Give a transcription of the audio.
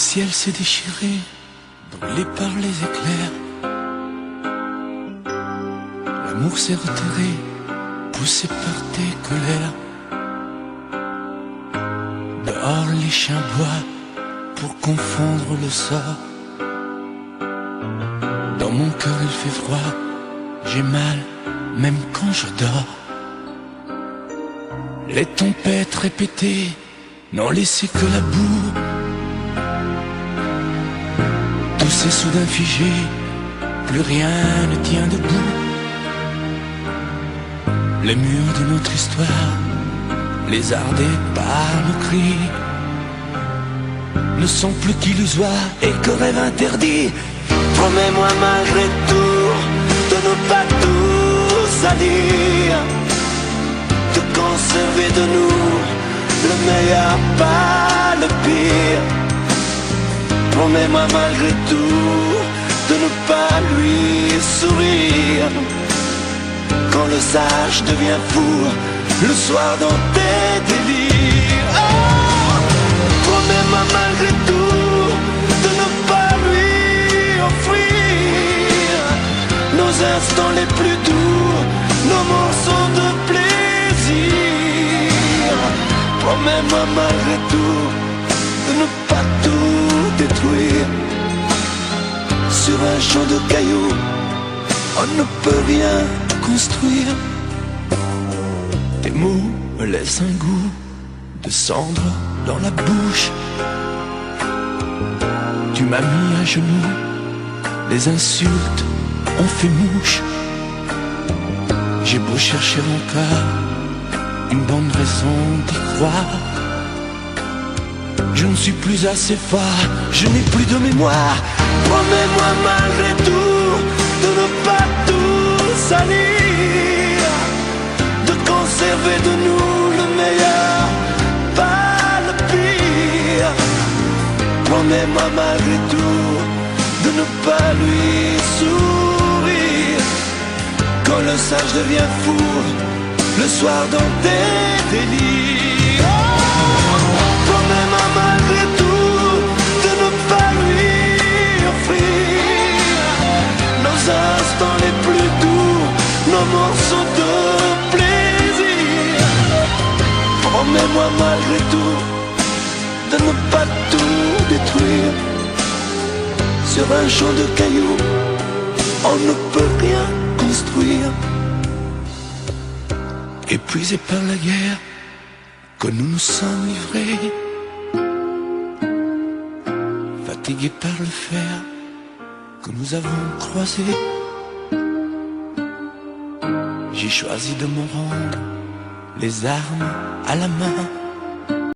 ciel s'est déchiré, brûlé par les éclairs. L'amour s'est retiré, poussé par tes colères. Dehors les chiens boient pour confondre le sort. Dans mon cœur il fait froid, j'ai mal même quand je dors. Les tempêtes répétées n'ont laissé que la boue. Tout s'est soudain figé, plus rien ne tient debout. Les murs de notre histoire, lézardés par nos cris, ne sont plus qu'illusoires et que rêves interdits. Promets-moi malgré tout de ne pas tout salir, de conserver de nous le meilleur, pas le pire. Promets-moi malgré tout de ne pas lui sourire quand le sage devient fou le soir dans tes délires. Oh, promets-moi malgré tout de ne pas lui offrir nos instants les plus doux, nos morceaux de plaisir. Promets-moi malgré tout de ne pas tout détruire. Sur un champ de cailloux, on ne peut rien construire. Tes mots me laissent un goût de cendre dans la bouche. Tu m'as mis à genoux, les insultes ont fait mouche. J'ai beau chercher encore une bonne raison d'y croire, je ne suis plus assez fort, je n'ai plus de mémoire. Promets-moi malgré tout de ne pas tout salir, de conserver de nous le meilleur, pas le pire. Promets-moi malgré tout de ne pas lui sourire quand le sage devient fou le soir dans tes délires. Oh, promets-moi malgré tout de ne pas lui offrir nos instants les plus doux, nos morceaux de plaisir. Promets-moi malgré tout de ne pas tout détruire. Sur un champ de cailloux, on ne peut rien construire. Épuisés par la guerre que nous nous sommes livrés, fatigués par le fer que nous avons croisé, j'ai choisi de me rendre les armes à la main.